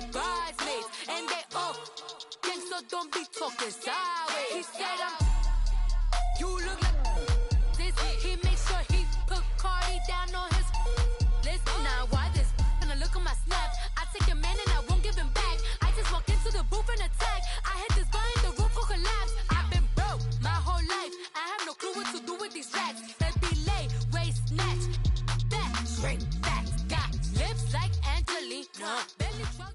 my bridesmaids. And they all think so, don't be talking sideways. He said you look like this. He makes sure he put Cardi down on his list. Now why this? Gonna look at my snap. I take a man and I won't give him back. I just walk into the booth and attack. I hit this button, the roof will collapse. I've been broke my whole life. I have no clue what to do with these racks. They be lay, waist snatch. That straight facts. Got lips like Angelina. Belly truck.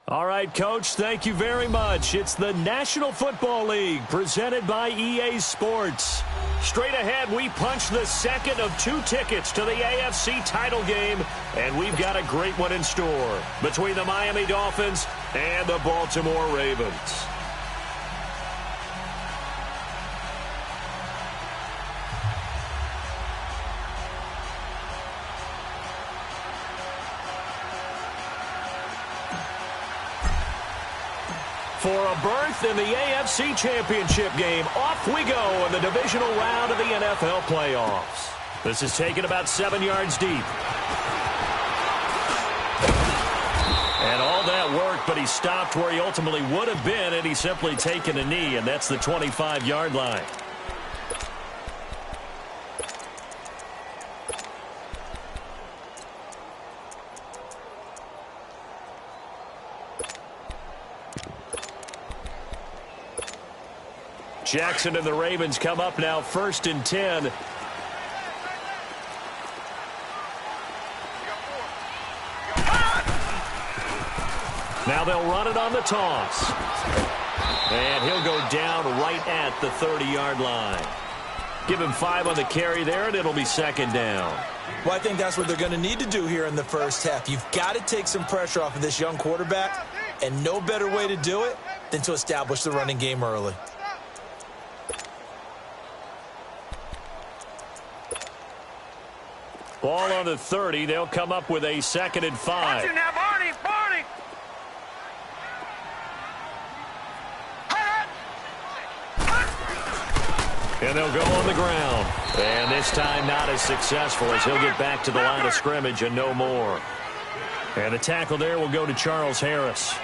All right, Coach, thank you very much. It's the National Football League presented by EA Sports. Straight ahead, we punch the second of 2 tickets to the AFC title game, and we've got a great one in store between the Miami Dolphins and the Baltimore Ravens. For a berth in the AFC Championship game, off we go in the divisional round of the NFL playoffs. This is taken about 7 yards deep. And all that worked, but he stopped where he ultimately would have been, and he's simply taken a knee, and that's the 25-yard line. Jackson and the Ravens come up now 1st and 10. Now they'll run it on the toss. And he'll go down right at the 30-yard line. Give him 5 on the carry there, and it'll be 2nd down. Well, I think that's what they're going to need to do here in the first half. You've got to take some pressure off of this young quarterback, and no better way to do it than to establish the running game early. Ball on the 30. They'll come up with a 2nd and 5. Watch it now, Barney! Barney! And they'll go on the ground. And this time not as successful as he'll get back to the line of scrimmage and no more. And the tackle there will go to Charles Harris.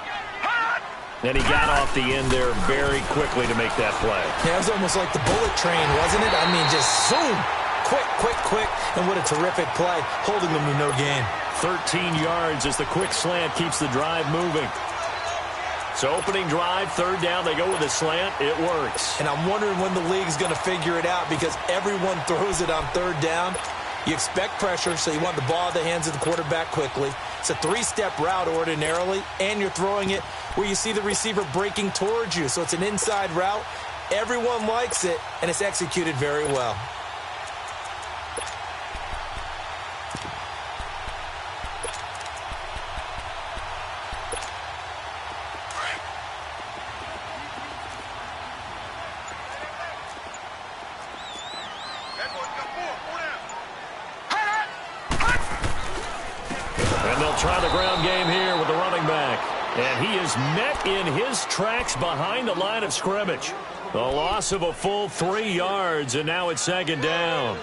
And he got off the end there very quickly to make that play. Yeah, it was almost like the bullet train, wasn't it? I mean, just zoom. Quick, and what a terrific play, holding them to no gain. 13 yards as the quick slant keeps the drive moving. So opening drive, 3rd down, they go with a slant. It works. And I'm wondering when the league's going to figure it out because everyone throws it on 3rd down. You expect pressure, so you want the ball in the hands of the quarterback quickly. It's a 3-step route ordinarily, and you're throwing it where you see the receiver breaking towards you. So it's an inside route. Everyone likes it, and it's executed very well. Try the ground game here with the running back. And he is met in his tracks behind the line of scrimmage. The loss of a full 3 yards, and now it's 2nd down.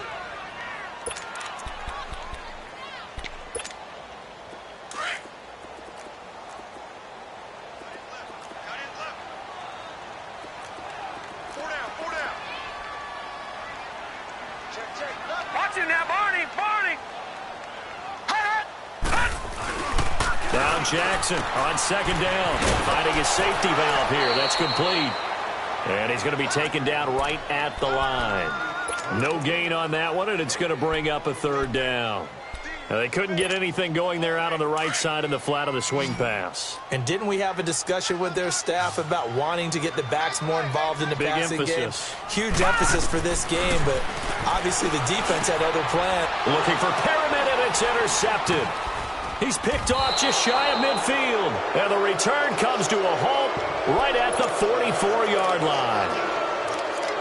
Watch it now, Barney! Barney! Down Jackson on 2nd down. Finding his safety valve here. That's complete. And he's going to be taken down right at the line. No gain on that one, and it's going to bring up a 3rd down. Now, they couldn't get anything going there out on the right side in the flat of the swing pass. And didn't we have a discussion with their staff about wanting to get the backs more involved in the passing game? Huge emphasis for this game, but obviously the defense had other plans. Looking for Pyramid, and it's intercepted. He's picked off just shy of midfield. And the return comes to a halt right at the 44-yard line.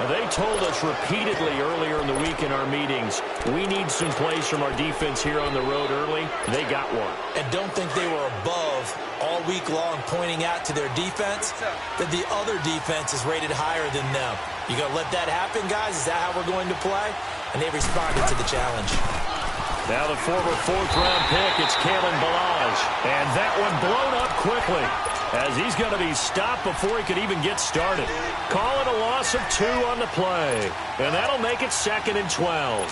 They told us repeatedly earlier in the week in our meetings, we need some plays from our defense here on the road early. They got one. And don't think they were above all week long pointing out to their defense that the other defense is rated higher than them. You going to let that happen, guys? Is that how we're going to play? And they responded to the challenge. Now the former fourth-round pick, it's Kalen Balazs. And that one blown up quickly as he's going to be stopped before he could even get started. Call it a loss of 2 on the play. And that'll make it 2nd and 12.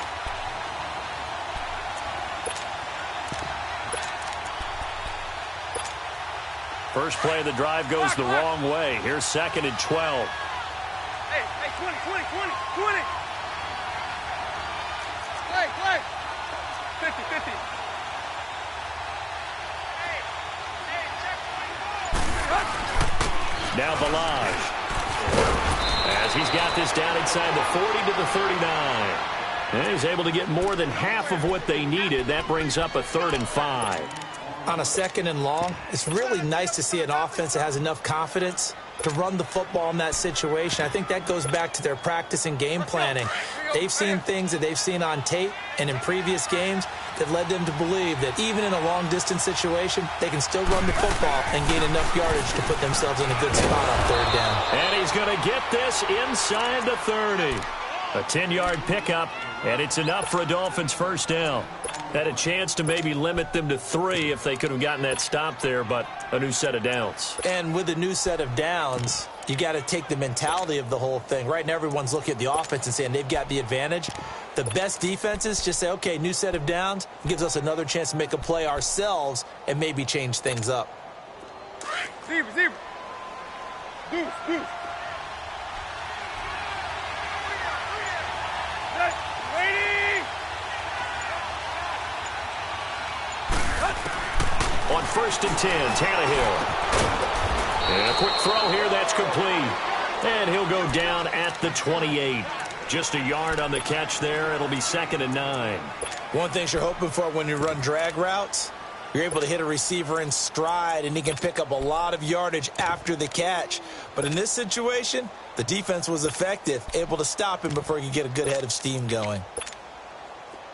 First play of the drive goes the wrong way. Here's 2nd and 12. Hey, 20. Play. 50. Now Balazs. As he's got this down inside the 40 to the 39. And he's able to get more than half of what they needed. That brings up a 3rd and 5. On a 2nd and long, it's really nice to see an offense that has enough confidence to run the football in that situation. I think that goes back to their practice and game planning. They've seen things that they've seen on tape and in previous games that led them to believe that even in a long-distance situation, they can still run the football and gain enough yardage to put themselves in a good spot on 3rd down. And he's going to get this inside the 30. A 10-yard pickup, and it's enough for a Dolphins first down. Had a chance to maybe limit them to 3 if they could have gotten that stop there, but a new set of downs. And with a new set of downs, you got to take the mentality of the whole thing. Right now, everyone's looking at the offense and saying they've got the advantage. The best defenses just say, okay, new set of downs gives us another chance to make a play ourselves and maybe change things up. Zebra. Deuce. On 1st and 10, Tannehill. And a quick throw here, that's complete. And he'll go down at the 28. Just a yard on the catch there. It'll be 2nd and 9. One thing you're hoping for when you run drag routes, you're able to hit a receiver in stride, and he can pick up a lot of yardage after the catch. But in this situation, the defense was effective, able to stop him before he could get a good head of steam going.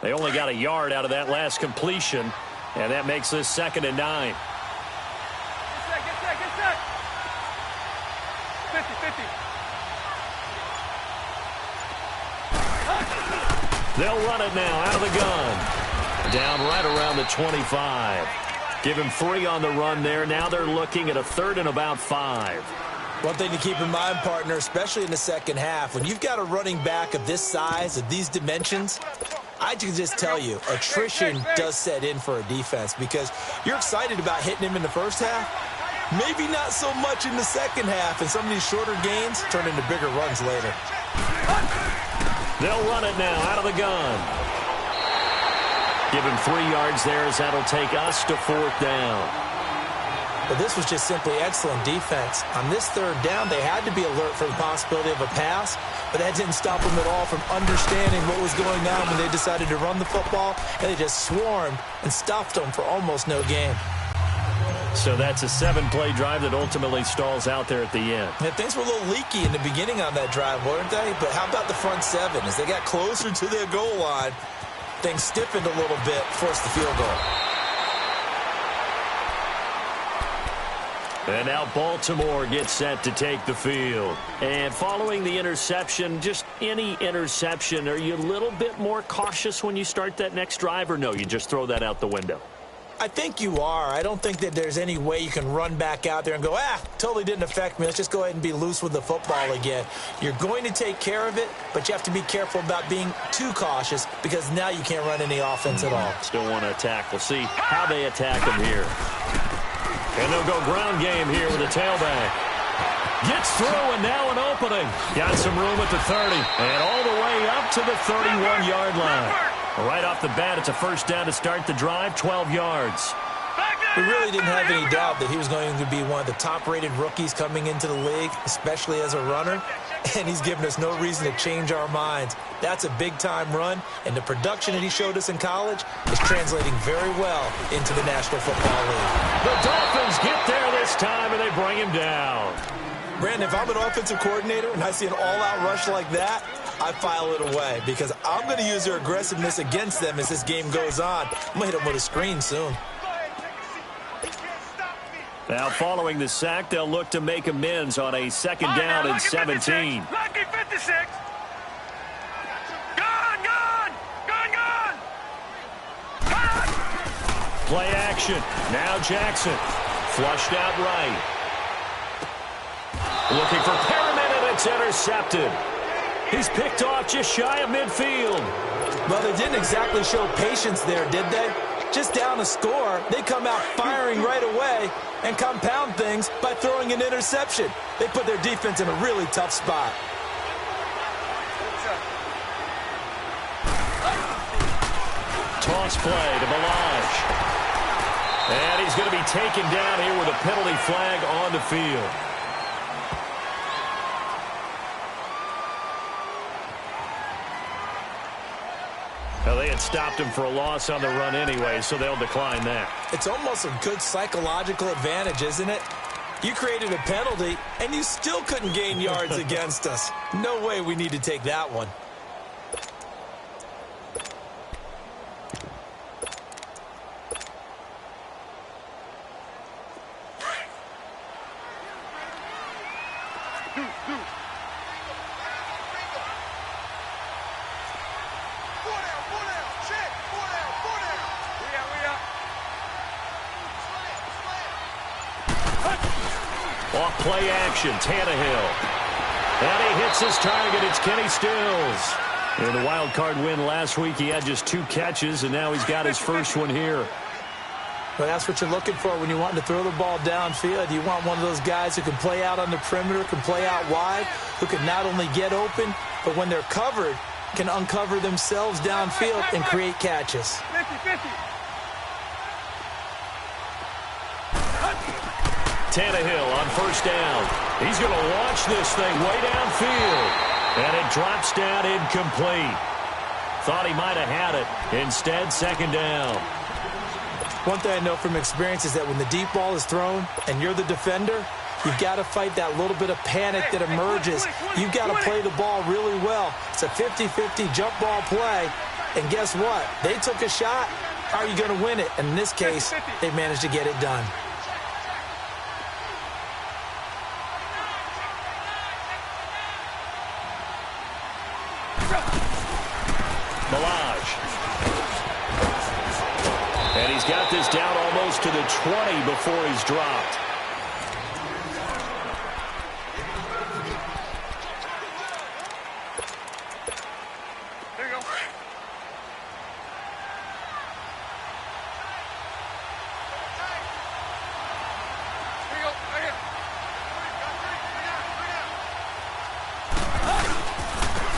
They only got a yard out of that last completion. And that makes this 2nd and 9. Get set. 50. They'll run it now out of the gun. Down right around the 25. Give him 3 on the run there. Now they're looking at a 3rd and about 5. One thing to keep in mind, partner, especially in the second half, when you've got a running back of this size, of these dimensions, I can just tell you, attrition does set in for a defense because you're excited about hitting him in the first half. Maybe not so much in the second half, and some of these shorter gains turn into bigger runs later. They'll run it now out of the gun. Give him 3 yards there as that'll take us to 4th down. But this was just simply excellent defense. On this 3rd down, they had to be alert for the possibility of a pass, but that didn't stop them at all from understanding what was going on when they decided to run the football, and they just swarmed and stuffed them for almost no gain. So that's a 7-play drive that ultimately stalls out there at the end. And things were a little leaky in the beginning on that drive, weren't they? But how about the front 7? As they got closer to their goal line, things stiffened a little bit, forced the field goal. And now Baltimore gets set to take the field. And following the interception, just any interception, are you a little bit more cautious when you start that next drive, or no, you just throw that out the window? I think you are. I don't think that there's any way you can run back out there and go, totally didn't affect me. Let's just go ahead and be loose with the football again. You're going to take care of it, but you have to be careful about being too cautious because now you can't run any offense at all. Still want to attack. We'll see how they attack him here. And they'll go ground game here with a tailback. Gets through, and now an opening. Got some room at the 30, and all the way up to the 31-yard line. Right off the bat, it's a first down to start the drive, 12 yards. We really didn't have any doubt that he was going to be one of the top-rated rookies coming into the league, especially as a runner, and he's given us no reason to change our minds. That's a big-time run, and the production that he showed us in college is translating very well into the National Football League. The Dolphins get there this time, and they bring him down. Brandon, if I'm an offensive coordinator and I see an all-out rush like that, I file it away because I'm going to use their aggressiveness against them as this game goes on. I'm going to hit them with a screen soon. Now, following the sack, they'll look to make amends on a second down and 17. Lucky 56. Gone. Play action. Now Jackson. Flushed out right. Looking for Perriman, and it's intercepted. He's picked off just shy of midfield. Well, they didn't exactly show patience there, did they? Just down a score, they come out firing right away and compound things by throwing an interception. They put their defense in a really tough spot. Toss play to Balaj. And he's going to be taken down here with a penalty flag on the field. Well, they had stopped him for a loss on the run anyway, so they'll decline that. It's almost a good psychological advantage, isn't it? You created a penalty, and you still couldn't gain yards against us. No way we need to take that one. Play action, Tannehill. And he hits his target. It's Kenny Stills. In the wild card win last week, he had just 2 catches, and now he's got his first one here. Well, that's what you're looking for when you want to throw the ball downfield. You want one of those guys who can play out on the perimeter, can play out wide, who can not only get open, but when they're covered, can uncover themselves downfield and create catches. 50-50. Tannehill on first down. He's going to launch this thing way downfield. And it drops down incomplete. Thought he might have had it. Instead, second down. One thing I know from experience is that when the deep ball is thrown and you're the defender, you've got to fight that little bit of panic that emerges. You've got to play the ball really well. It's a 50-50 jump ball play. And guess what? They took a shot. How are you going to win it? And in this case, they managed to get it done. And he's got this down almost to the 20 before he's dropped. There you go. There you go. Right here.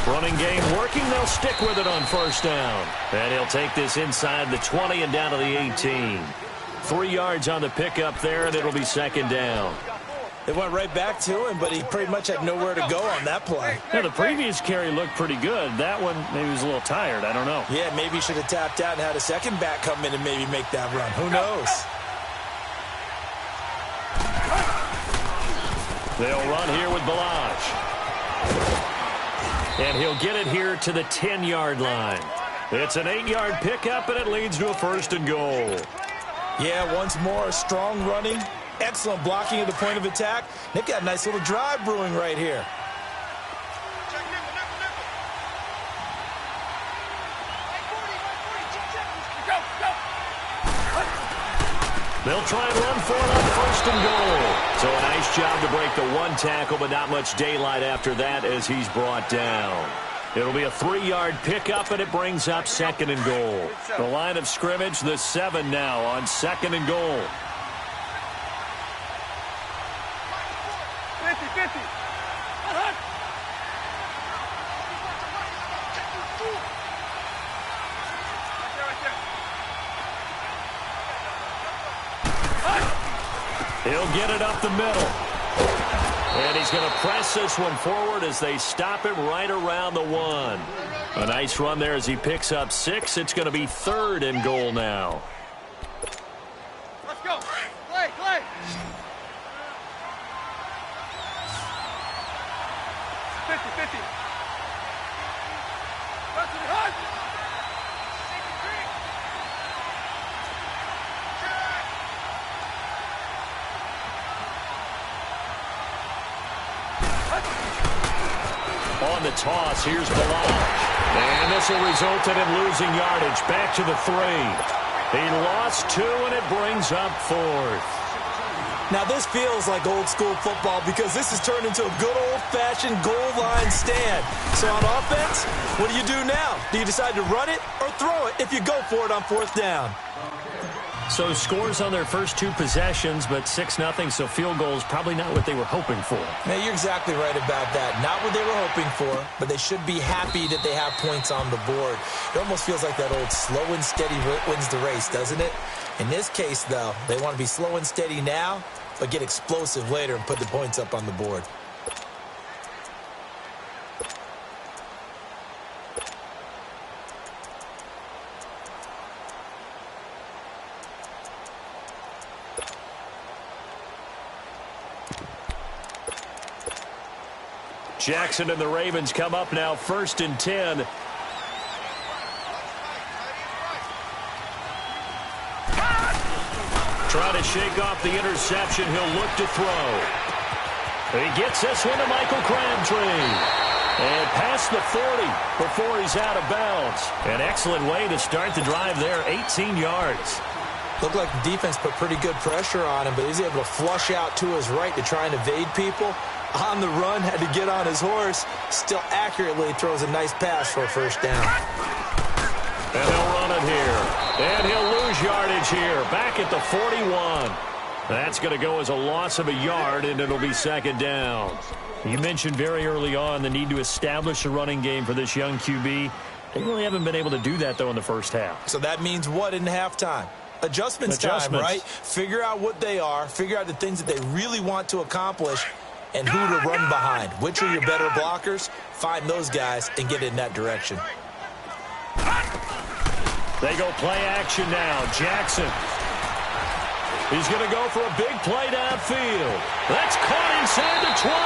Running game working. They'll stick with it on first down. And he'll take this inside the 20 and down to the 18. 3 yards on the pickup there, and it'll be second down. It went right back to him, but he pretty much had nowhere to go on that play. Yeah, the previous carry looked pretty good. That one, maybe he was a little tired. I don't know. Yeah, maybe he should have tapped out and had a second back come in and maybe make that run. Who knows? They'll run here with Balaj. And he'll get it here to the 10-yard line. It's an 8-yard pickup, and it leads to a first and goal. Yeah, once more, strong running, excellent blocking at the point of attack. They've got a nice little drive brewing right here. They'll try and run for it on first and goal. So a nice job to break the 1 tackle, but not much daylight after that as he's brought down. It'll be a 3-yard pickup, and it brings up second and goal. The line of scrimmage, the 7 now on second and goal. 50-50. He'll get it up the middle. And he's going to press this one forward as they stop him right around the 1. A nice run there as he picks up 6. It's going to be third and goal now. Let's go. Play, play. 50-50. On the toss, here's Balaj. And this will result in him losing yardage back to the 3. He lost 2, and it brings up 4th. Now, this feels like old-school football because this has turned into a good old-fashioned goal line stand. So on offense, what do you do now? Do you decide to run it or throw it if you go for it on 4th down? So scores on their first 2 possessions, but 6-0, so field goals probably not what they were hoping for. Now, you're exactly right about that. Not what they were hoping for, but they should be happy that they have points on the board. It almost feels like that old slow and steady wins the race, doesn't it? In this case, though, they want to be slow and steady now, but get explosive later and put the points up on the board. Jackson and the Ravens come up now 1st and 10. Trying to shake off the interception. He'll look to throw. He gets this one to Michael Crabtree. And past the 40 before he's out of bounds. An excellent way to start the drive there, 18 yards. Looked like the defense put pretty good pressure on him, but he's able to flush out to his right to try and evade people. On the run, had to get on his horse. Still accurately throws a nice pass for a 1st down. And he'll run it here. And he'll lose yardage here. Back at the 41. That's going to go as a loss of a yard, and it'll be 2nd down. You mentioned very early on the need to establish a running game for this young QB. They really haven't been able to do that, though, in the first half. So that means what in halftime? Adjustments time, right? Figure out what they are. Figure out the things that they really want to accomplish and who to run behind. Which are your better blockers? Find those guys and get in that direction. They go play action now. Jackson. He's going to go for a big play downfield. That's caught inside the 20.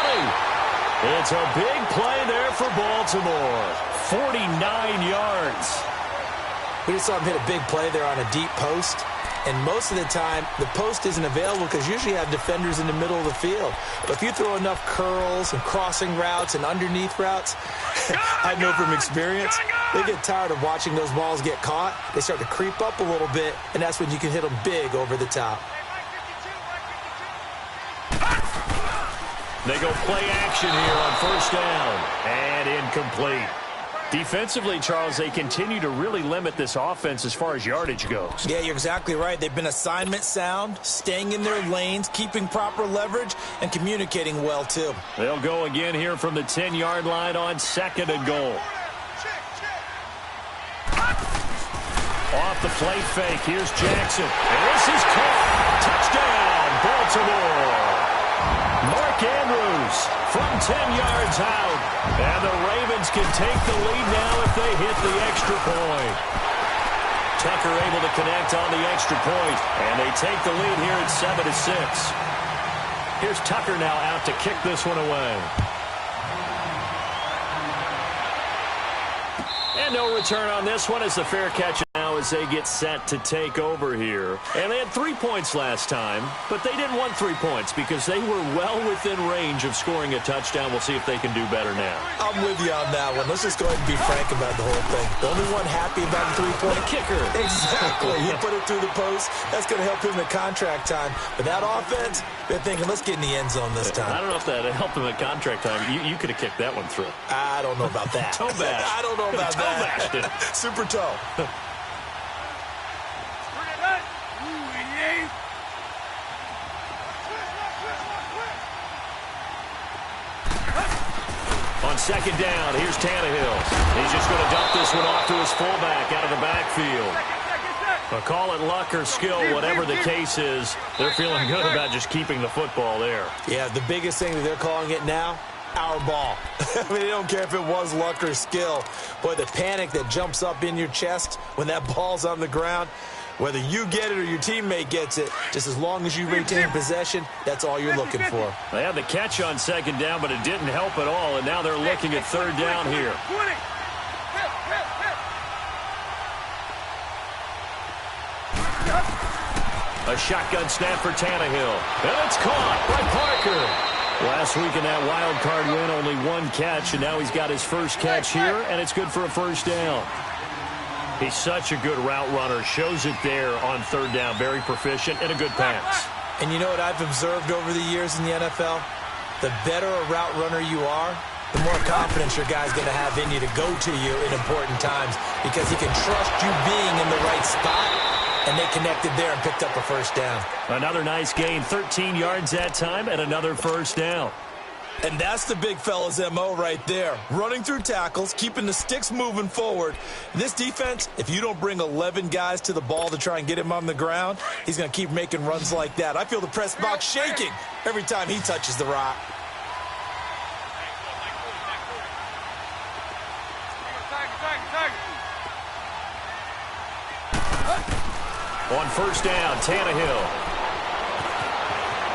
It's a big play there for Baltimore. 49 yards. We just saw him hit a big play there on a deep post. And most of the time, the post isn't available because usually you have defenders in the middle of the field. But if you throw enough curls and crossing routes and underneath routes, I know from experience, they get tired of watching those balls get caught. They start to creep up a little bit, and that's when you can hit them big over the top. They go play action here on 1st down. And incomplete. Defensively, Charles, they continue to really limit this offense as far as yardage goes. Yeah, you're exactly right. They've been assignment sound, staying in their lanes, keeping proper leverage, and communicating well, too. They'll go again here from the 10-yard line on 2nd and goal. Off the play fake, here's Jackson. And this is caught. Touchdown, Baltimore. Mark Andrews from 10 yards out. And the Ravens can take the lead now if they hit the extra point. Tucker able to connect on the extra point. And they take the lead here at 7-6. Here's Tucker now out to kick this one away. And no return on this one as the fair catch now as they get set to take over here. And they had 3 points last time, but they didn't want 3 points because they were well within range of scoring a touchdown. We'll see if they can do better now. I'm with you on that one. Let's just go ahead and be frank about the whole thing. The only one happy about the 3-point kicker. Exactly. He put it through the post. That's going to help him in contract time. But that offense, they're thinking, let's get in the end zone this time. I don't know if that helped him at contract time. You could have kicked that one through. I don't know about that. Toe bash. I don't know about that. Super toe. On 2nd down, here's Tannehill. He's just going to dump this one off to his fullback out of the backfield. But call it luck or skill, whatever the case is, they're feeling good about just keeping the football there. Yeah, the biggest thing that they're calling it now, our ball. I mean, they don't care if it was luck or skill. Boy, the panic that jumps up in your chest when that ball's on the ground, whether you get it or your teammate gets it, just as long as you retain possession, that's all you're looking for. They had the catch on 2nd down, but it didn't help at all, and now they're looking at 3rd down here. A shotgun snap for Tannehill. And it's caught by Parker. Last week in that wild card win, only 1 catch, and now he's got his first catch here, and it's good for a 1st down. He's such a good route runner. Shows it there on third down. Very proficient and a good pass. And you know what I've observed over the years in the NFL? The better a route runner you are, the more confidence your guy's going to have in you to go to you in important times because he can trust you being in the right spot, and they connected there and picked up a first down. Another nice gain, 13 yards that time, and another first down. And that's the big fella's MO right there. Running through tackles, keeping the sticks moving forward. This defense, if you don't bring 11 guys to the ball to try and get him on the ground, he's going to keep making runs like that. I feel the press box shaking every time he touches the rock. On first down, Tannehill.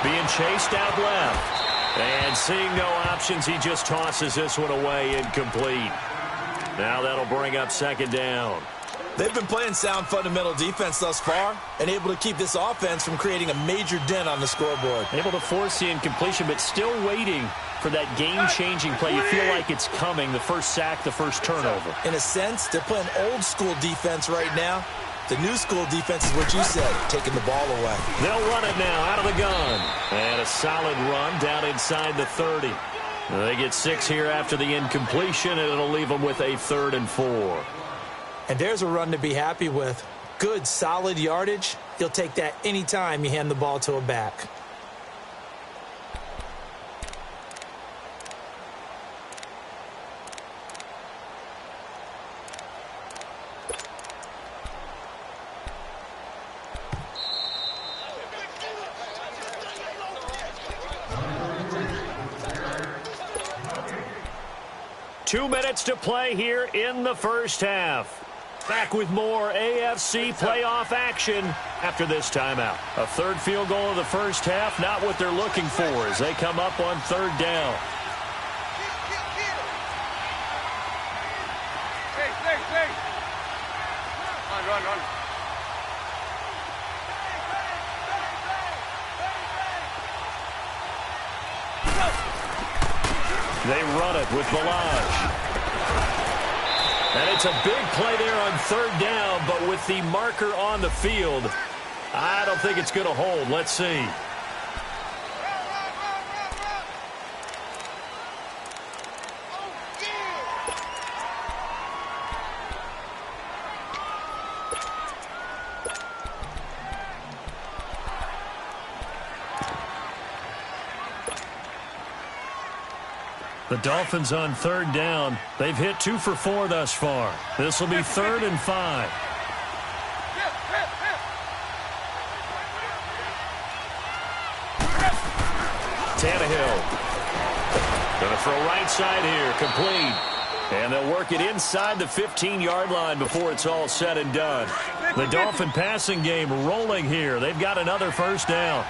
Being chased out left. And seeing no options, he just tosses this one away, incomplete. Now that'll bring up second down. They've been playing sound fundamental defense thus far and able to keep this offense from creating a major dent on the scoreboard. Able to force the incompletion, but still waiting for that game-changing play. You feel like it's coming, the first sack, the first turnover. In a sense, they're playing old-school defense right now. The new school defense is what you said, taking the ball away. They'll run it now out of the gun. And a solid run down inside the 30. They get 6 here after the incompletion, and it'll leave them with a 3rd and 4. And there's a run to be happy with. Good, solid yardage. You'll take that anytime you hand the ball to a back. Two minutes to play here in the first half. Back with more AFC playoff action after this timeout. A third field goal of the first half, not what they're looking for as they come up on third down. Run. They run it with Balaj. And it's a big play there on third down, but with the marker on the field, I don't think it's going to hold. Let's see. The Dolphins on third down. They've hit 2 for 4 thus far. This will be 3rd and 5. Tannehill. Going to throw right side here. Complete. And they'll work it inside the 15-yard line before it's all said and done. The Dolphin passing game rolling here. They've got another first down.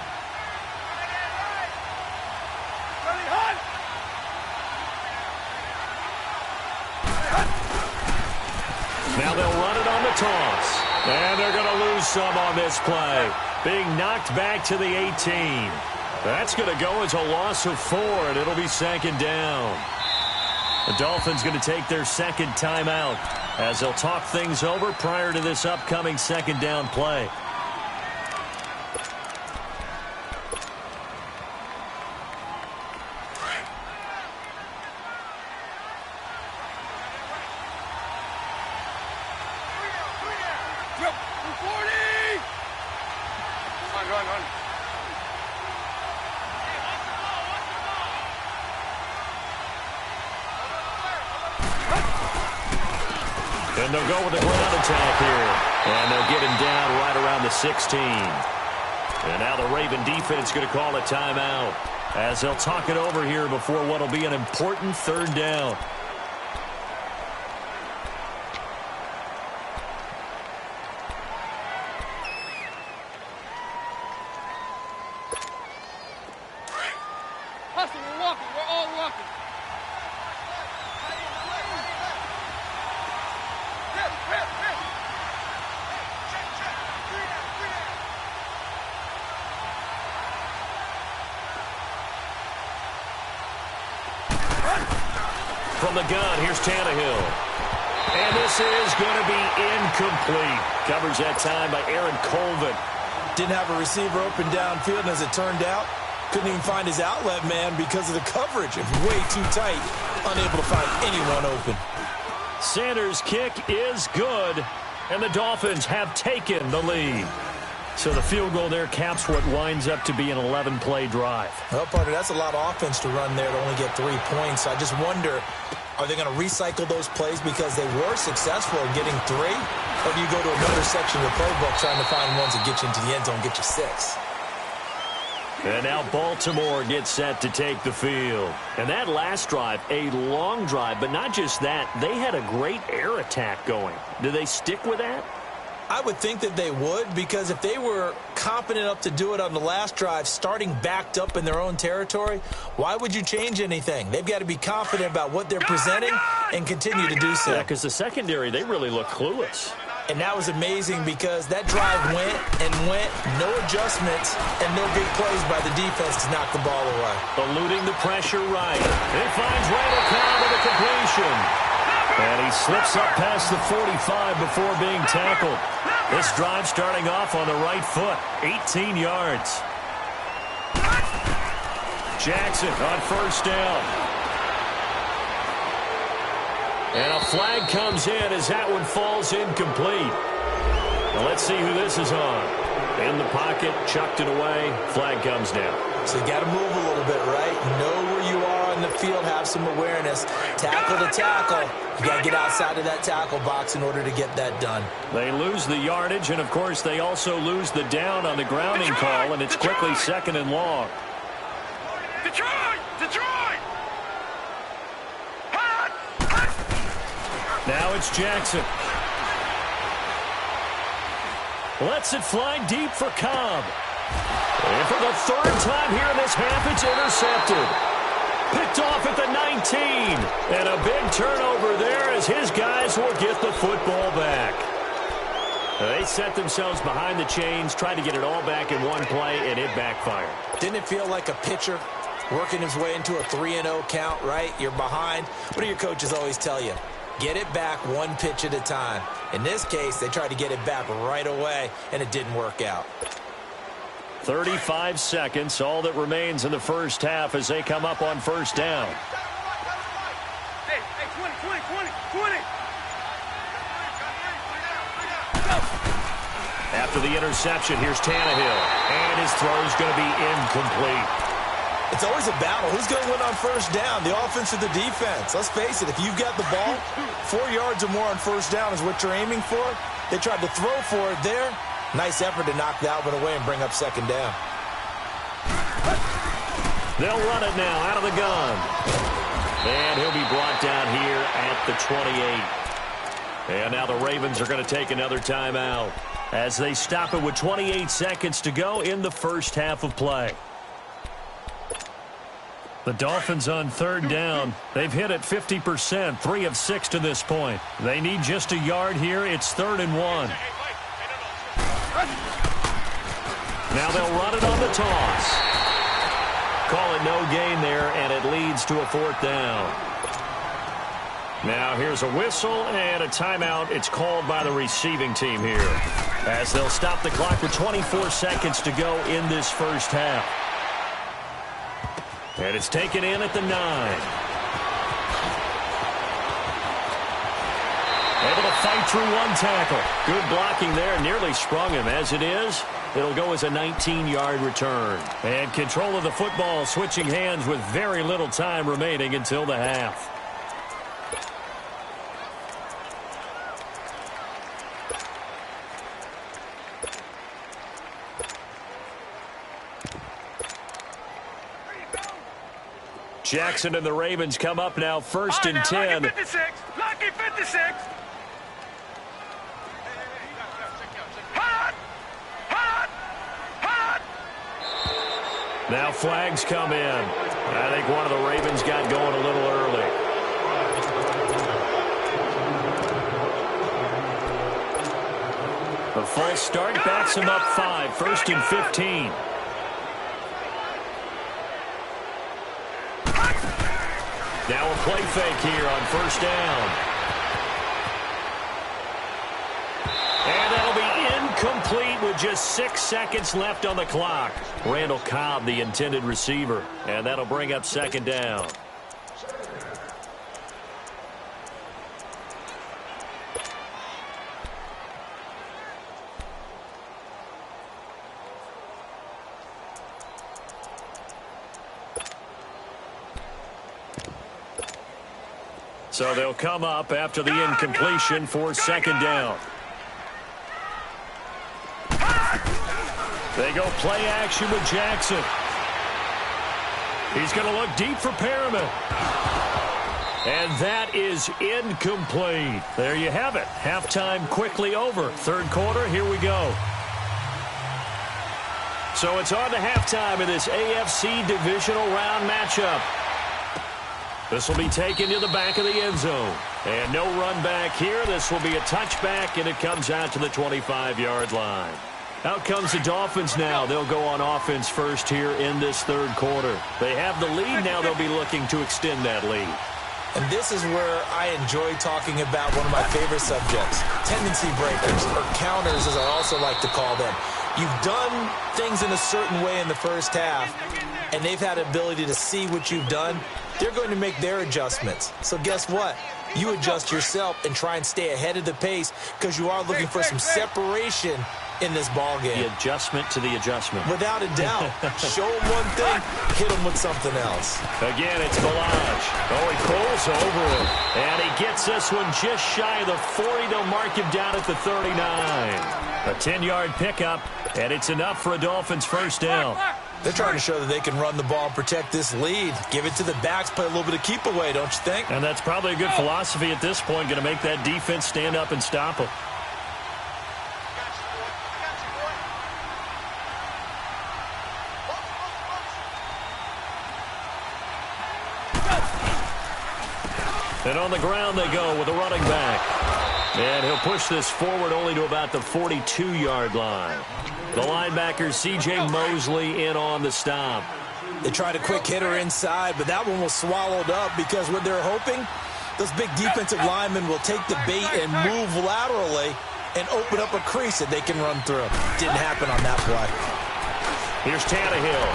Now they'll run it on the toss. And they're going to lose some on this play. Being knocked back to the 18. That's going to go as a loss of 4, and it'll be 2nd down. The Dolphins going to take their second timeout as they'll talk things over prior to this upcoming 2nd down play. Run. And they'll go with the ground attack here. And they'll get him down right around the 16. And now the Raven defense going to call a timeout as they'll talk it over here before what will be an important 3rd down. Hustle, we're walking. We're all walking. From the gun, here's Tannehill. And this is going to be incomplete. Covers that time by Aaron Colvin. Didn't have a receiver open downfield, and as it turned out, couldn't even find his outlet man because of the coverage. It's way too tight, unable to find anyone open. Sanders' kick is good, and the Dolphins have taken the lead. So the field goal there caps what winds up to be an 11-play drive. Well, partner, that's a lot of offense to run there to only get 3 points. I just wonder, are they going to recycle those plays because they were successful in getting 3? Or do you go to another section of the playbook trying to find ones that get you into the end zone and get you 6? And now Baltimore gets set to take the field. And that last drive, a long drive, but not just that. They had a great air attack going. Do they stick with that? I would think that they would, because if they were confident enough to do it on the last drive, starting backed up in their own territory, why would you change anything? They've got to be confident about what they're presenting and continue to do so. Yeah, because the secondary, they really look clueless. And that was amazing because that drive went and went, no adjustments, and no big plays by the defense to knock the ball away. Eluding the pressure right. It finds Randall Cobb with a completion. And he slips up past the 45 before being tackled. This drive starting off on the right foot, 18 yards. Jackson on first down. And a flag comes in as that one falls incomplete. Now let's see who this is on. In the pocket, chucked it away, flag comes down. So you got to move a little bit, right? Know where you are on the field, have some awareness. Tackle to tackle. You got to get outside of that tackle box in order to get that done. They lose the yardage, and of course they also lose the down on the grounding call, and it's quickly second and long. Detroit! Detroit! Now it's Jackson. Lets it fly deep for Cobb. And for the third time here in this half, it's intercepted. Picked off at the 19. And a big turnover there as his guys will get the football back. They set themselves behind the chains, tried to get it all back in one play, and it backfired. Didn't it feel like a pitcher working his way into a 3-0 count, right? You're behind. What do your coaches always tell you? Get it back one pitch at a time. In this case, they tried to get it back right away, and it didn't work out. 35 seconds, all that remains in the first half as they come up on first down. Hey, 20. After the interception, here's Tannehill. And his throw's going to be incomplete. It's always a battle. Who's going to win on first down, the offense or the defense? Let's face it, if you've got the ball, 4 yards or more on first down is what you're aiming for. They tried to throw for it there. Nice effort to knock that one away and bring up second down. They'll run it now out of the gun. And he'll be brought down here at the 28. And now the Ravens are going to take another timeout as they stop it with 28 seconds to go in the first half of play. The Dolphins on third down. They've hit it 50%, 3 of 6 to this point. They need just a yard here. It's 3rd and 1. Now they'll run it on the toss. Call it no gain there, and it leads to a 4th down. Now here's a whistle and a timeout. It's called by the receiving team here as they'll stop the clock with 24 seconds to go in this first half. And it's taken in at the 9. Able to fight through one tackle. Good blocking there. Nearly sprung him. As it is, it'll go as a 19-yard return. And control of the football switching hands with very little time remaining until the half. Jackson and the Ravens come up now, 1st and 10. Lucky 56. Lucky 56. Now flags come in. I think one of the Ravens got going a little early. The false start backs him up 5, 1st and 15. Now a play fake here on first down. complete with just 6 seconds left on the clock. Randall Cobb, the intended receiver, and that'll bring up second down. So they'll come up after the incompletion for second down. They go play action with Jackson. He's going to look deep for Perriman. And that is incomplete. There you have it. Halftime quickly over. Third quarter, here we go. So it's on to halftime of this AFC divisional round matchup. This will be taken to the back of the end zone. And no run back here. This will be a touchback, and it comes out to the 25-yard line. Out comes the Dolphins now. They'll go on offense first here in this third quarter. They have the lead. Now they'll be looking to extend that lead. And this is where I enjoy talking about one of my favorite subjects, tendency breakers, or counters as I also like to call them. You've done things in a certain way in the first half, and they've had the ability to see what you've done. They're going to make their adjustments. So guess what? You adjust yourself and try and stay ahead of the pace because you are looking for some separation in this ball game. The adjustment to the adjustment. Without a doubt. Show them one thing, hit them with something else. Again, it's Balaj. Oh, he pulls over it. And he gets this one just shy of the 40. They'll mark him down at the 39. A 10-yard pickup, and it's enough for a Dolphins first down. They're trying to show that they can run the ball and protect this lead. Give it to the backs, play a little bit of keep away, don't you think? And that's probably a good philosophy at this point, going to make that defense stand up and stop them. And on the ground they go with a running back. And he'll push this forward only to about the 42-yard line. The linebacker, C.J. Mosley, in on the stop. They tried a quick hitter inside, but that one was swallowed up because what they're hoping, those big defensive linemen will take the bait and move laterally and open up a crease that they can run through. Didn't happen on that play. Here's Tannehill.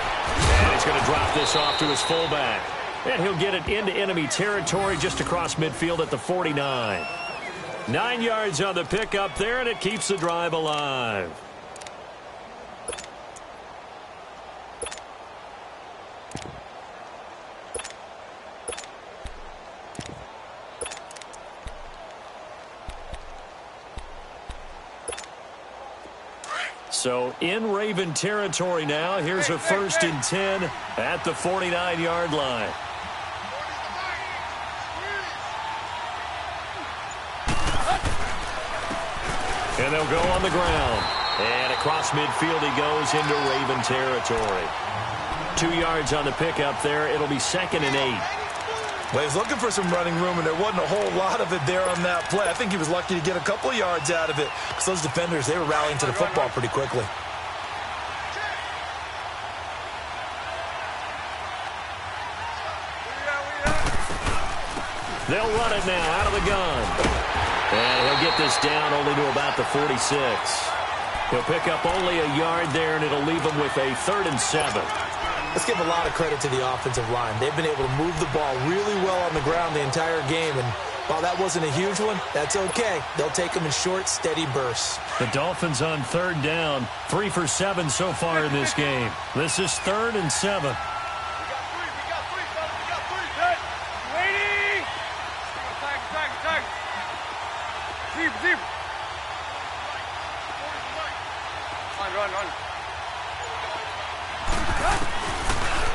And he's going to drop this off to his fullback. And he'll get it into enemy territory just across midfield at the 49. 9 yards on the pickup there, and it keeps the drive alive. So in Raven territory now. Here's a 1st and 10 at the 49-yard line. And they'll go on the ground. And across midfield he goes into Raven territory. 2 yards on the pickup there. It'll be 2nd and 8. Well, he was looking for some running room, and there wasn't a whole lot of it there on that play. I think he was lucky to get a couple of yards out of it because those defenders, they were rallying to the football pretty quickly. They'll run it now out of the gun. And he'll get this down only to about the 46. He'll pick up only a yard there, and it'll leave him with a 3rd and 7. Let's give a lot of credit to the offensive line. They've been able to move the ball really well on the ground the entire game, and while that wasn't a huge one, that's okay. They'll take them in short, steady bursts. The Dolphins on 3rd down, 3 for 7 so far in this game. This is 3rd and 7. Run.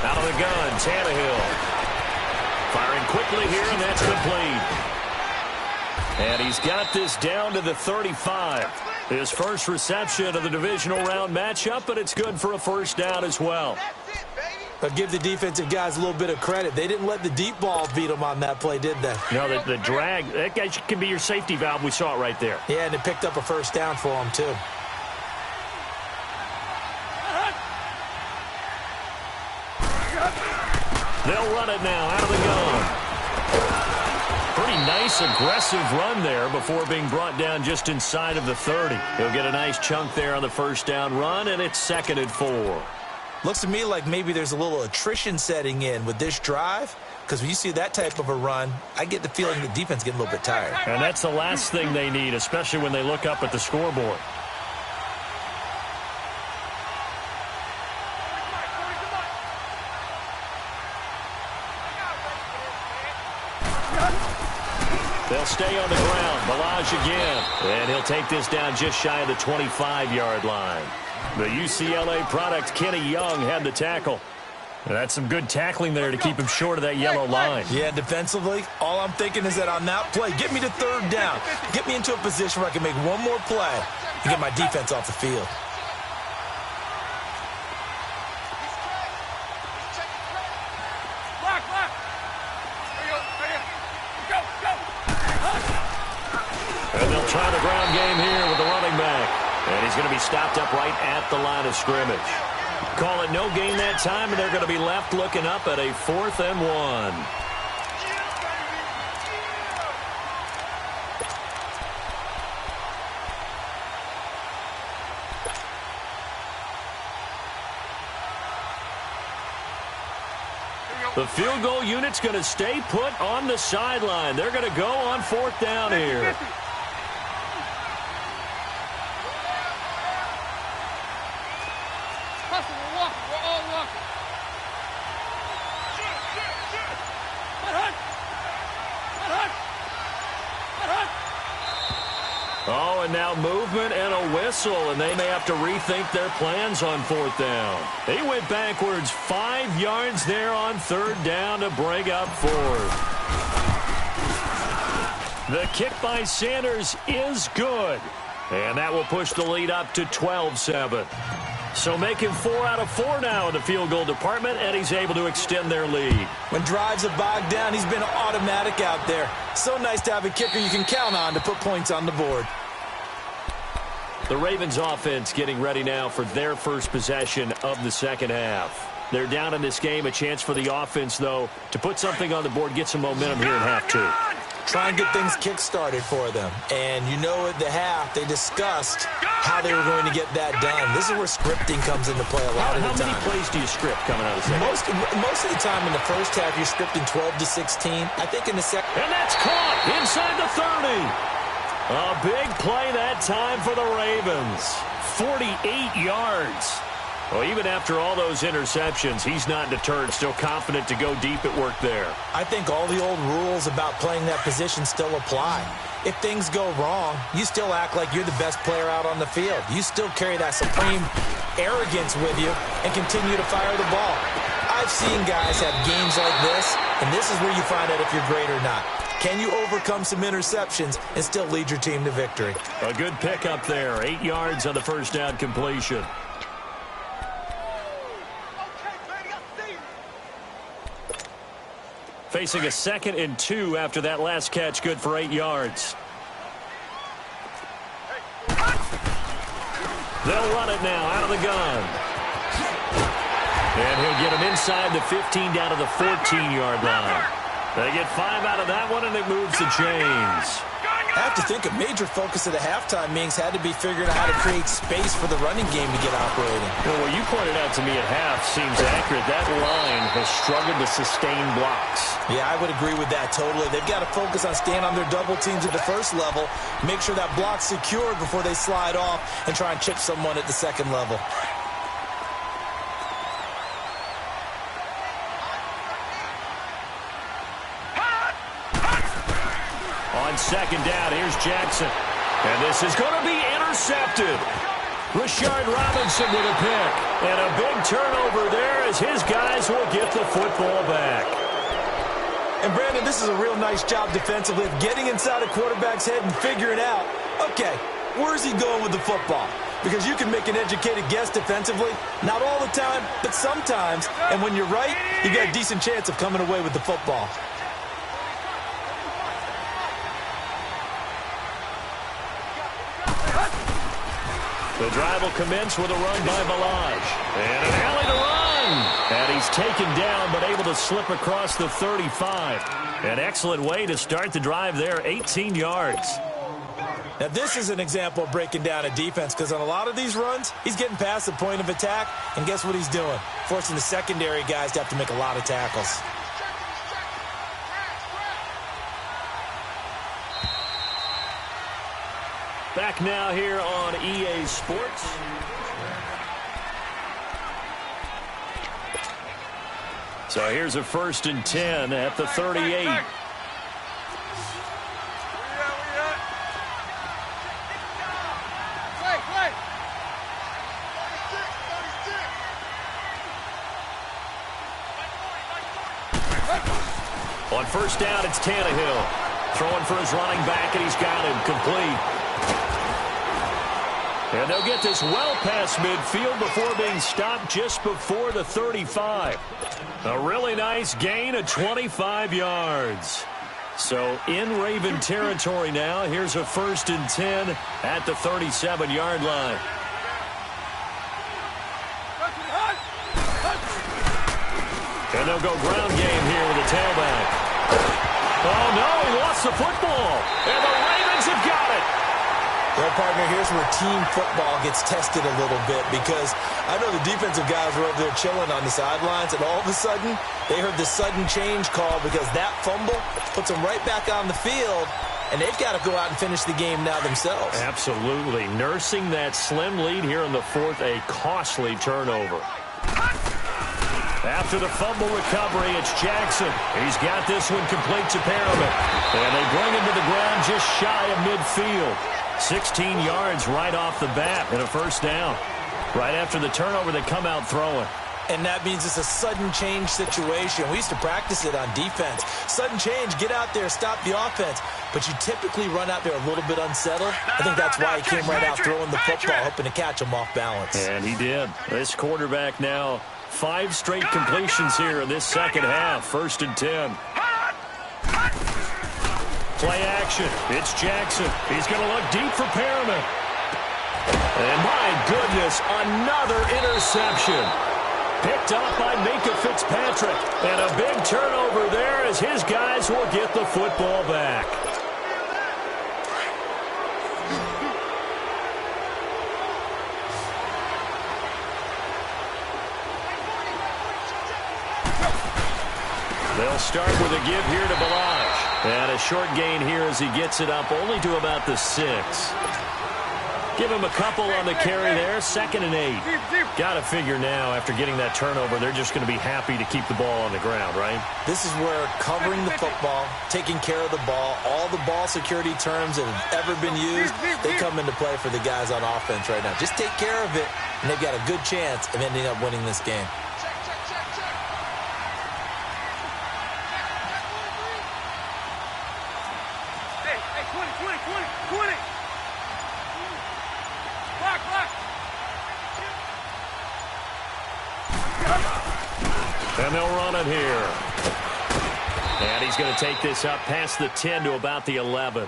Out of the gun, Tannehill. Firing quickly here, and that's complete. And he's got this down to the 35. His first reception of the divisional round matchup, but it's good for a 1st down as well. But give the defensive guys a little bit of credit. They didn't let the deep ball beat them on that play, did they? No, the drag, that guy can be your safety valve. We saw it right there. Yeah, and it picked up a 1st down for them, too. They'll run it now out of the gun. Pretty nice, aggressive run there before being brought down just inside of the 30. He'll get a nice chunk there on the first down run, and it's 2nd and 4. Looks to me like maybe there's a little attrition setting in with this drive, because when you see that type of a run, I get the feeling the defense getting a little bit tired. And that's the last thing they need, especially when they look up at the scoreboard. They'll stay on the ground. Balaj again. And he'll take this down just shy of the 25-yard line. The UCLA product, Kenny Young, had the tackle. And that's some good tackling there to keep him short of that yellow line. Yeah, defensively, all I'm thinking is that on that play, get me to 3rd down. Get me into a position where I can make one more play and get my defense off the field. And they'll try the ground game here with the running back. And he's going to be stopped up right at the line of scrimmage. Call it no gain that time, and they're going to be left looking up at a 4th and 1. The field goal unit's going to stay put on the sideline. They're going to go on 4th down here. Oh, and now movement and a whistle, and they may have to rethink their plans on 4th down. They went backwards 5 yards there on 3rd down to bring up 4th. The kick by Sanders is good, and that will push the lead up to 12-7. So making 4 out of 4 now in the field goal department, and he's able to extend their lead. When drives are bogged down, he's been automatic out there. So nice to have a kicker you can count on to put points on the board. The Ravens offense getting ready now for their first possession of the second half. They're down in this game. A chance for the offense, though, to put something on the board, get some momentum here in half 2. Try and get things kick-started for them. And you know at the half, they discussed how they were going to get that done. This is where scripting comes into play a lot of the time. How many plays do you script coming out of the second? Most of the time in the first half, you're scripting 12 to 16. I think in the second... And that's caught inside the 30. A big play that time for the Ravens. 48 yards. Well, even after all those interceptions, he's not deterred, still confident to go deep at work there. I think all the old rules about playing that position still apply. If things go wrong, you still act like you're the best player out on the field. You still carry that supreme arrogance with you and continue to fire the ball. I've seen guys have games like this, and this is where you find out if you're great or not. Can you overcome some interceptions and still lead your team to victory? A good pickup there. 8 yards on the first down completion. Facing a 2nd and 2 after that last catch, good for 8 yards. They'll run it now out of the gun. And he'll get him inside the 15 down to the 14-yard line. They get 5 out of that one, and it moves the chains. I have to think a major focus of the halftime meetings had to be figuring out how to create space for the running game to get operating. Well, what you pointed out to me at half seems accurate. That line has struggled to sustain blocks. Yeah, I would agree with that totally. They've got to focus on staying on their double teams at the first level, make sure that block's secured before they slide off and try and chip someone at the second level. On second down, here's Jackson. And this is going to be intercepted. Rashard Robinson with a pick. And a big turnover there as his guys will get the football back. And, Brandon, this is a real nice job defensively of getting inside a quarterback's head and figuring out, okay, where's he going with the football? Because you can make an educated guess defensively. Not all the time, but sometimes. And when you're right, you got a decent chance of coming away with the football. The drive will commence with a run by Balaj. And an alley to run. And he's taken down but able to slip across the 35. An excellent way to start the drive there, 18 yards. Now, this is an example of breaking down a defense because on a lot of these runs, he's getting past the point of attack, and guess what he's doing? Forcing the secondary guys to have to make a lot of tackles. Back now here on EA Sports. So here's a 1st and 10 at the 38. On 1st down, it's Tannehill. Throwing for his running back, and he's got him complete. And they'll get this well past midfield before being stopped just before the 35. A really nice gain of 25 yards. So in Raven territory now, here's a 1st and 10 at the 37-yard line. And they'll go ground game here with a tailback. Oh, no, he lost the football. And the Ravens have got it. Well, partner, here's where team football gets tested a little bit because I know the defensive guys were over there chilling on the sidelines, and all of a sudden, they heard the sudden change call because that fumble puts them right back on the field, and they've got to go out and finish the game now themselves. Absolutely. Nursing that slim lead here in the 4th, a costly turnover. After the fumble recovery, it's Jackson. He's got this one complete to Perriman. And they bring him to the ground just shy of midfield. 16 yards right off the bat and a 1st down. Right after the turnover, they come out throwing. And that means it's a sudden change situation. We used to practice it on defense. Sudden change, get out there, stop the offense. But you typically run out there a little bit unsettled. I think that's why he came right out throwing the football, hoping to catch him off balance. And he did. This quarterback now, 5 straight completions here in this second half. 1st and 10. Play action. It's Jackson. He's going to look deep for Perriman. And my goodness, another interception. Picked up by Minka Fitzpatrick. And a big turnover there as his guys will get the football back. They'll start with a give here to Balaj. And a short gain here as he gets it up only to about the 6. Give him a couple on the carry there. 2nd and 8. Got to figure now, after getting that turnover, they're just going to be happy to keep the ball on the ground, right? This is where covering the football, taking care of the ball, all the ball security terms that have ever been used, they come into play for the guys on offense right now. Just take care of it, and they've got a good chance of ending up winning this game. And they'll run it here. And he's going to take this up past the 10 to about the 11.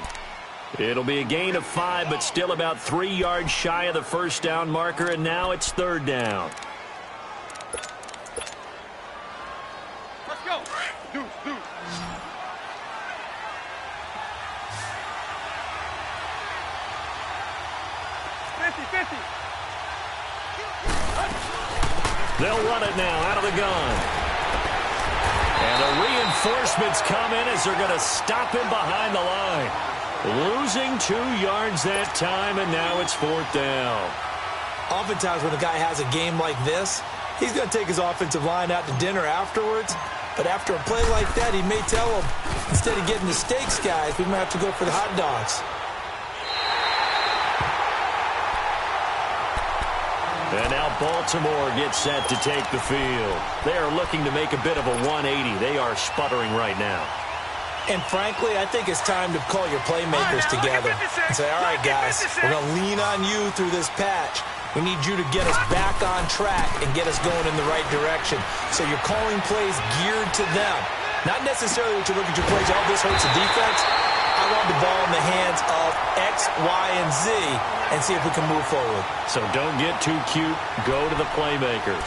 It'll be a gain of 5, but still about 3 yards shy of the 1st down marker, and now it's 3rd down. Let's go. Deuce. 50. They'll run it now out of the gun. And the reinforcements come in as they're going to stop him behind the line. Losing 2 yards that time, and now it's 4th down. Oftentimes when a guy has a game like this, he's going to take his offensive line out to dinner afterwards. But after a play like that, he may tell them, instead of getting the steaks, guys, we might have to go for the hot dogs. And now Baltimore gets set to take the field. They are looking to make a bit of a 180. They are sputtering right now. And frankly, I think it's time to call your playmakers together and say, all right, guys, we're going to lean on you through this patch. We need you to get us back on track and get us going in the right direction. So you're calling plays geared to them. Not necessarily what you look at your plays, oh, this hurts the defense. I want the ball in the hands of X, Y, and Z and see if we can move forward. So don't get too cute. Go to the playmakers.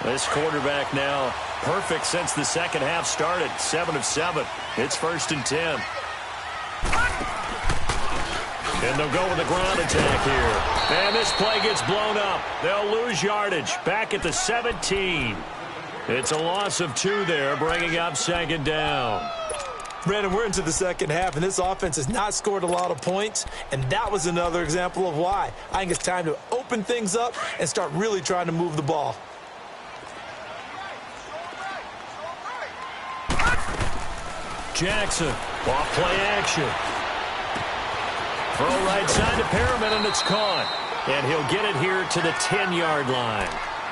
This quarterback now perfect since the second half started. 7 of 7. It's 1st and 10. And they'll go with the ground attack here. And this play gets blown up. They'll lose yardage. Back at the 17. It's a loss of 2 there, bringing up 2nd down. Brandon, we're into the second half, and this offense has not scored a lot of points, and that was another example of why. I think it's time to open things up and start really trying to move the ball. Jackson, off play action. Throw right side to Perriman, and it's caught. And he'll get it here to the 10-yard line.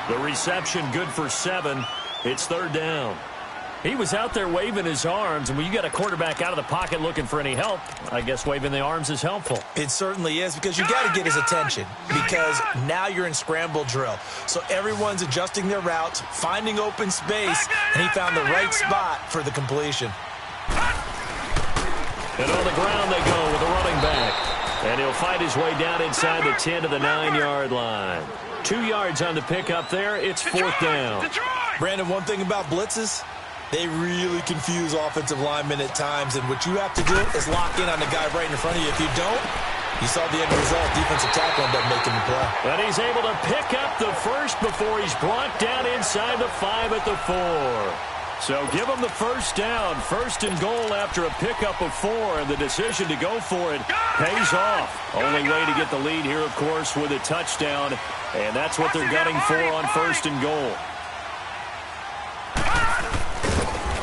The reception good for 7. It's 3rd down. He was out there waving his arms, and when you got a quarterback out of the pocket looking for any help, I guess waving the arms is helpful. It certainly is, because you got to get his attention, because now you're in scramble drill. So everyone's adjusting their routes, finding open space, and he found the right spot for the completion. And on the ground they go with a running back. And he'll fight his way down inside the 10 to the 9-yard line. 2 yards on the pickup there. It's 4th down. Brandon, one thing about blitzes, they really confuse offensive linemen at times, and what you have to do is lock in on the guy right in front of you. If you don't, you saw the end result. Defensive tackle ended up making the play. And he's able to pick up the first before he's brought down inside the 5 at the 4. So give him the 1st down. 1st and goal after a pickup of 4, and the decision to go for it pays off. Only way to get the lead here, of course, with a touchdown, and that's what they're gunning for on 1st and goal.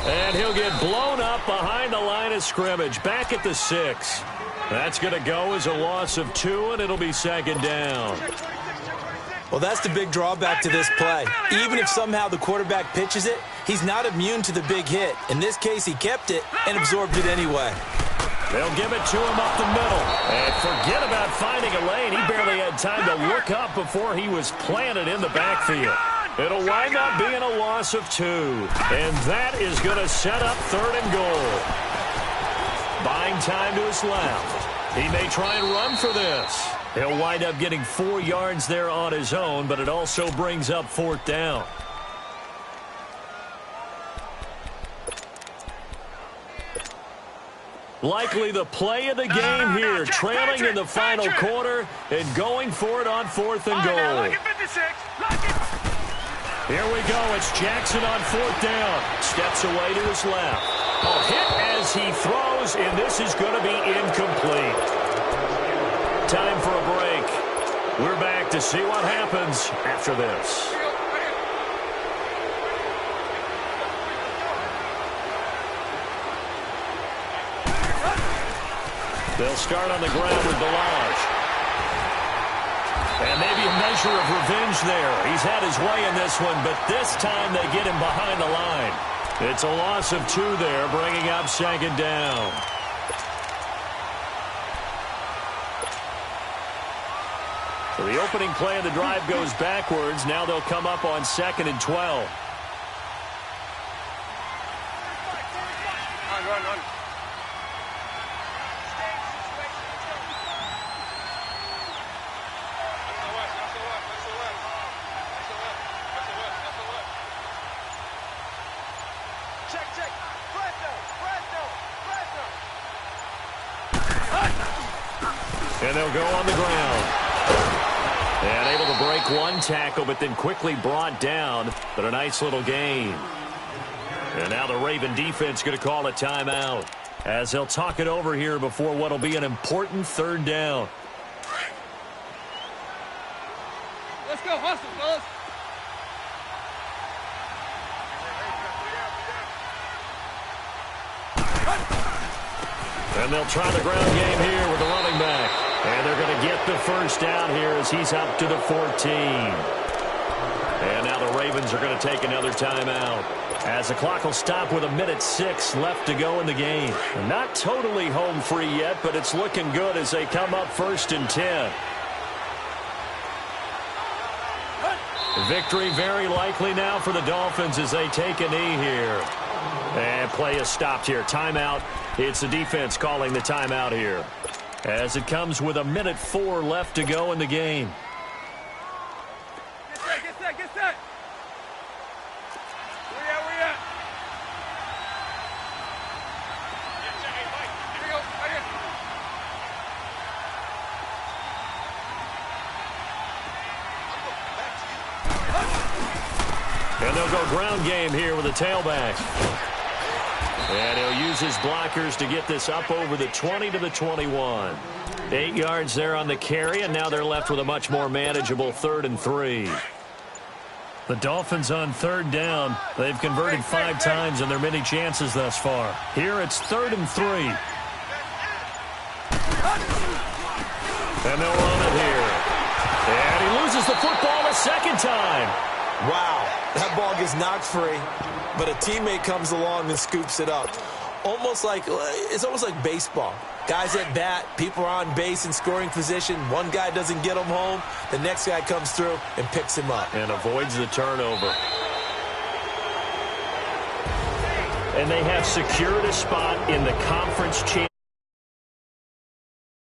And he'll get blown up behind the line of scrimmage, back at the 6. That's going to go as a loss of 2, and it'll be 2nd down. Well, that's the big drawback to this play. Even if somehow the quarterback pitches it, he's not immune to the big hit. In this case, he kept it and absorbed it anyway. They'll give it to him up the middle. And forget about finding a lane. He barely had time to look up before he was planted in the backfield. It'll wind up being a loss of 2. And that is going to set up 3rd and goal. Buying time to his left. He may try and run for this. He'll wind up getting 4 yards there on his own, but it also brings up 4th down. Likely the play of the game here, trailing in the final quarter and going for it on 4th and goal. Here we go. It's Jackson on 4th down. Steps away to his left. A hit as he throws, and this is going to be incomplete. Time for a break. We're back to see what happens after this. They'll start on the ground with Delage. And maybe a measure of revenge there. He's had his way in this one, but this time they get him behind the line. It's a loss of 2 there, bringing up 2nd down. So the opening play of the drive goes backwards. Now they'll come up on 2nd and 12. Run. And they'll go on the ground. And able to break one tackle, but then quickly brought down. But a nice little gain. And now the Raven defense going to call a timeout, as they'll talk it over here before what will be an important 3rd down. Let's go, hustle, fellas. And they'll try the ground game here with the running back. And they're going to get the 1st down here as he's up to the 14. And now the Ravens are going to take another timeout, as the clock will stop with 1:06 left to go in the game. Not totally home free yet, but it's looking good as they come up 1st and 10. Victory very likely now for the Dolphins as they take a knee here. And play is stopped here. Timeout. It's the defense calling the timeout here, as it comes with 1:04 left to go in the game. Get set. And they'll go ground game here with a tailback. And he'll use his blockers to get this up over the 20 to the 21. 8 yards there on the carry, and now they're left with a much more manageable 3rd and 3. The Dolphins on 3rd down. They've converted 5 times in their many chances thus far. Here it's 3rd and 3. And they'll run it here. And he loses the football a second time. Wow, that ball gets knocked free, but a teammate comes along and scoops it up. It's almost like baseball. Guys at bat, people are on base in scoring position. One guy doesn't get him home. The next guy comes through and picks him up. And avoids the turnover. And they have secured a spot in the conference championship.